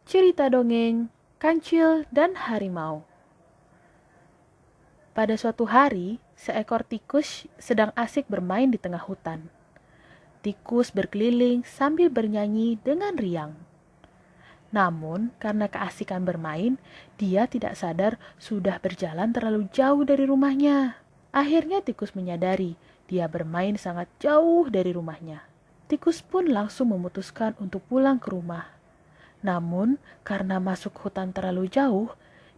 Cerita dongeng Kancil dan Harimau. Pada suatu hari, seekor tikus sedang asik bermain di tengah hutan. Tikus berkeliling sambil bernyanyi dengan riang. Namun, karena keasikan bermain, dia tidak sadar sudah berjalan terlalu jauh dari rumahnya. Akhirnya tikus menyadari dia bermain sangat jauh dari rumahnya. Tikus pun langsung memutuskan untuk pulang ke rumah. Namun, karena masuk hutan terlalu jauh,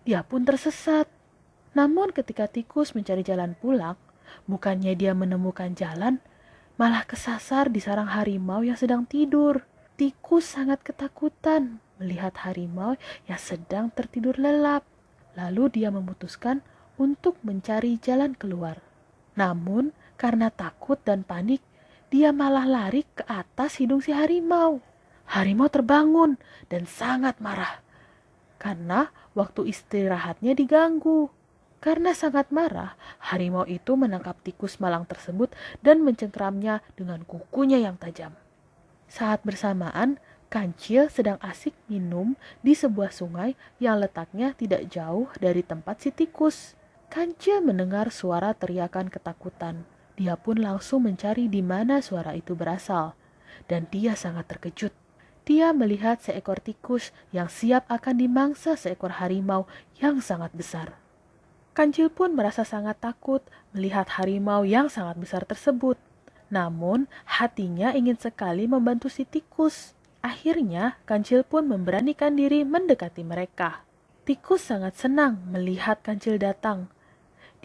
dia pun tersesat. Namun ketika tikus mencari jalan pulang, bukannya dia menemukan jalan, malah kesasar di sarang harimau yang sedang tidur. Tikus sangat ketakutan melihat harimau yang sedang tertidur lelap. Lalu dia memutuskan untuk mencari jalan keluar. Namun, karena takut dan panik, dia malah lari ke atas hidung si harimau. Harimau terbangun dan sangat marah karena waktu istirahatnya diganggu. Karena sangat marah, harimau itu menangkap tikus malang tersebut dan mencengkramnya dengan kukunya yang tajam. Saat bersamaan, Kancil sedang asik minum di sebuah sungai yang letaknya tidak jauh dari tempat si tikus. Kancil mendengar suara teriakan ketakutan. Dia pun langsung mencari di mana suara itu berasal. Dan dia sangat terkejut. Dia melihat seekor tikus yang siap akan dimangsa seekor harimau yang sangat besar. Kancil pun merasa sangat takut melihat harimau yang sangat besar tersebut. Namun, hatinya ingin sekali membantu si tikus. Akhirnya, Kancil pun memberanikan diri mendekati mereka. Tikus sangat senang melihat Kancil datang.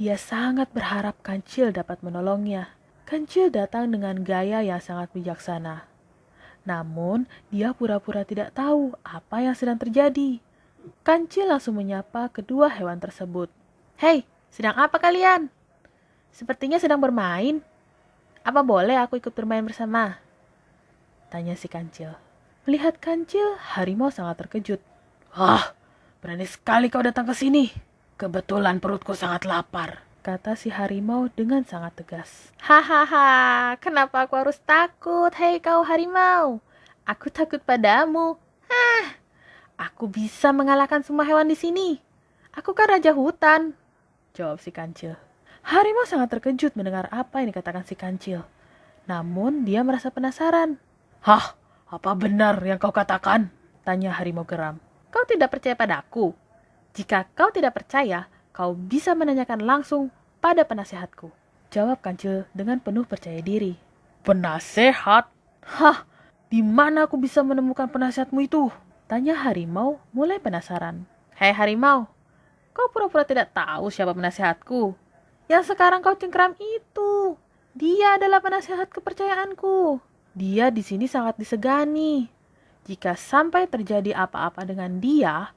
Dia sangat berharap Kancil dapat menolongnya. Kancil datang dengan gaya yang sangat bijaksana. Namun, dia pura-pura tidak tahu apa yang sedang terjadi. Kancil langsung menyapa kedua hewan tersebut. "Hei, sedang apa kalian? Sepertinya sedang bermain. Apa boleh aku ikut bermain bersama?" tanya si Kancil. Melihat Kancil, harimau sangat terkejut. "Wah, berani sekali kau datang ke sini. Kebetulan perutku sangat lapar," kata si harimau dengan sangat tegas. "Hahaha, kenapa aku harus takut, hei kau harimau? Aku takut padamu. Aku bisa mengalahkan semua hewan di sini. Aku kan raja hutan," jawab si Kancil. Harimau sangat terkejut mendengar apa yang dikatakan si Kancil. Namun dia merasa penasaran. "Hah, apa benar yang kau katakan?" tanya harimau geram. "Kau tidak percaya padaku? Jika kau tidak percaya, kau bisa menanyakan langsung pada penasehatku," jawab Kancil dengan penuh percaya diri. "Penasehat? Hah, di mana aku bisa menemukan penasehatmu itu?" tanya harimau mulai penasaran. "Hei harimau, kau pura-pura tidak tahu siapa penasehatku. Yang sekarang kau cengkeram itu, dia adalah penasehat kepercayaanku. Dia di sini sangat disegani. Jika sampai terjadi apa-apa dengan dia,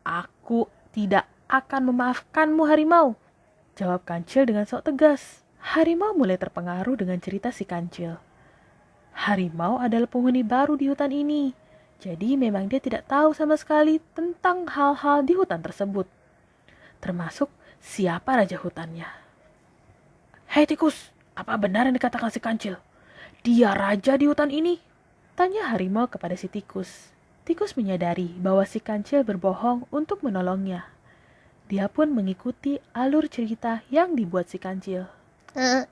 aku tidak akan memaafkanmu harimau," jawab Kancil dengan sok tegas. Harimau mulai terpengaruh dengan cerita si Kancil. Harimau adalah penghuni baru di hutan ini. Jadi memang dia tidak tahu sama sekali tentang hal-hal di hutan tersebut. Termasuk siapa raja hutannya. "Hei tikus, apa benar yang dikatakan si Kancil? Dia raja di hutan ini?" tanya harimau kepada si tikus. Tikus menyadari bahwa si Kancil berbohong untuk menolongnya. Dia pun mengikuti alur cerita yang dibuat si Kancil.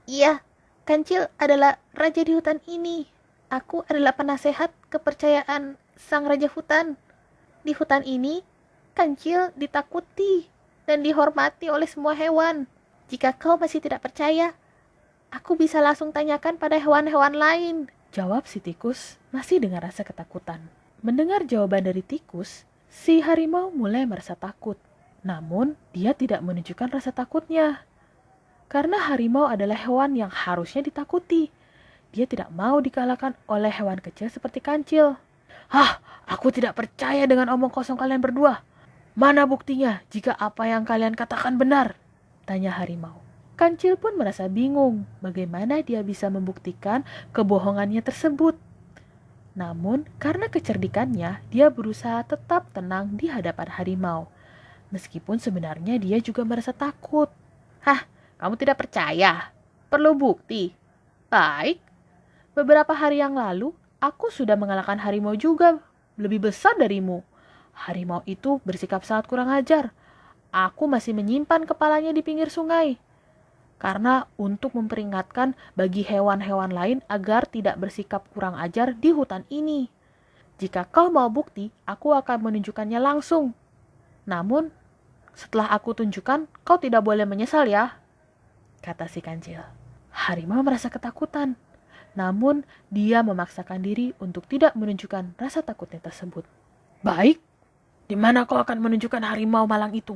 Iya, Kancil adalah raja di hutan ini. Aku adalah penasehat kepercayaan sang raja hutan. Di hutan ini, Kancil ditakuti dan dihormati oleh semua hewan. Jika kau masih tidak percaya, aku bisa langsung tanyakan pada hewan-hewan lain, jawab si tikus masih dengan rasa ketakutan. Mendengar jawaban dari tikus, si harimau mulai merasa takut. Namun, dia tidak menunjukkan rasa takutnya. Karena harimau adalah hewan yang harusnya ditakuti. Dia tidak mau dikalahkan oleh hewan kecil seperti Kancil. "Hah, aku tidak percaya dengan omong kosong kalian berdua. Mana buktinya jika apa yang kalian katakan benar?" tanya harimau. Kancil pun merasa bingung bagaimana dia bisa membuktikan kebohongannya tersebut. Namun, karena kecerdikannya, dia berusaha tetap tenang di hadapan harimau. Meskipun sebenarnya dia juga merasa takut. "Hah, kamu tidak percaya? Perlu bukti? Baik. Beberapa hari yang lalu, aku sudah mengalahkan harimau juga lebih besar darimu. Harimau itu bersikap sangat kurang ajar. Aku masih menyimpan kepalanya di pinggir sungai. Karena untuk memperingatkan bagi hewan-hewan lain agar tidak bersikap kurang ajar di hutan ini. Jika kau mau bukti, aku akan menunjukkannya langsung. Namun, setelah aku tunjukkan, kau tidak boleh menyesal ya, kata si kancil. Harimau merasa ketakutan. Namun, dia memaksakan diri untuk tidak menunjukkan rasa takutnya tersebut. Baik, di mana kau akan menunjukkan harimau malang itu?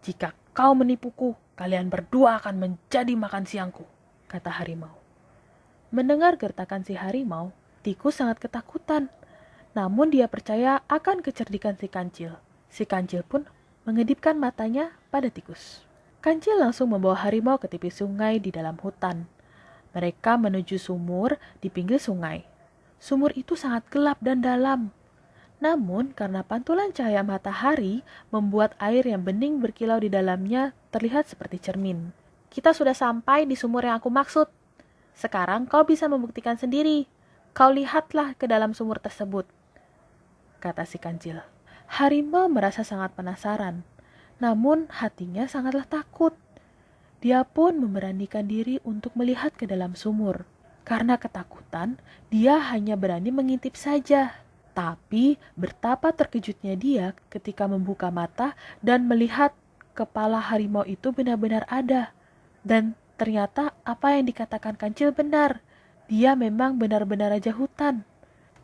Jika kau menipuku, kalian berdua akan menjadi makan siangku, kata harimau. Mendengar gertakan si harimau, tikus sangat ketakutan. Namun dia percaya akan kecerdikan si kancil. Si kancil pun mengedipkan matanya pada tikus. Kancil langsung membawa harimau ke tepi sungai di dalam hutan. Mereka menuju sumur di pinggir sungai. Sumur itu sangat gelap dan dalam. Namun, karena pantulan cahaya matahari membuat air yang bening berkilau di dalamnya terlihat seperti cermin. Kita sudah sampai di sumur yang aku maksud. Sekarang kau bisa membuktikan sendiri. Kau lihatlah ke dalam sumur tersebut, kata si kancil. Harimau merasa sangat penasaran, namun hatinya sangatlah takut. Dia pun memberanikan diri untuk melihat ke dalam sumur. Karena ketakutan, dia hanya berani mengintip saja. Tapi betapa terkejutnya dia ketika membuka mata dan melihat kepala harimau itu benar-benar ada. Dan ternyata apa yang dikatakan kancil benar. Dia memang benar-benar raja hutan.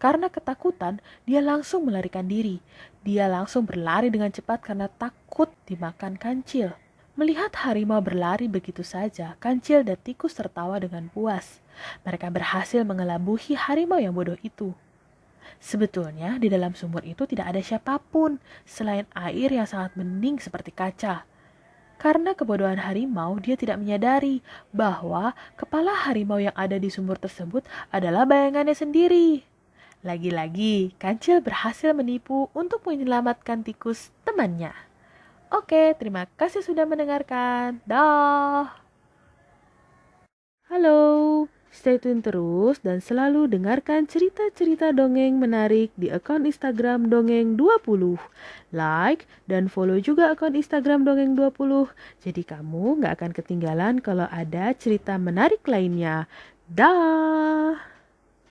Karena ketakutan, dia langsung melarikan diri. Dia langsung berlari dengan cepat karena takut dimakan kancil. Melihat harimau berlari begitu saja, kancil dan tikus tertawa dengan puas. Mereka berhasil mengelabuhi harimau yang bodoh itu. Sebetulnya di dalam sumur itu tidak ada siapapun selain air yang sangat bening seperti kaca. Karena kebodohan harimau, dia tidak menyadari bahwa kepala harimau yang ada di sumur tersebut adalah bayangannya sendiri. Lagi-lagi, kancil berhasil menipu untuk menyelamatkan tikus temannya. Oke, terima kasih sudah mendengarkan. Dah. Halo, stay tune terus dan selalu dengarkan cerita-cerita dongeng menarik di akun Instagram Dongeng20. Like dan follow juga akun Instagram Dongeng20. Jadi kamu gak akan ketinggalan kalau ada cerita menarik lainnya. Dah.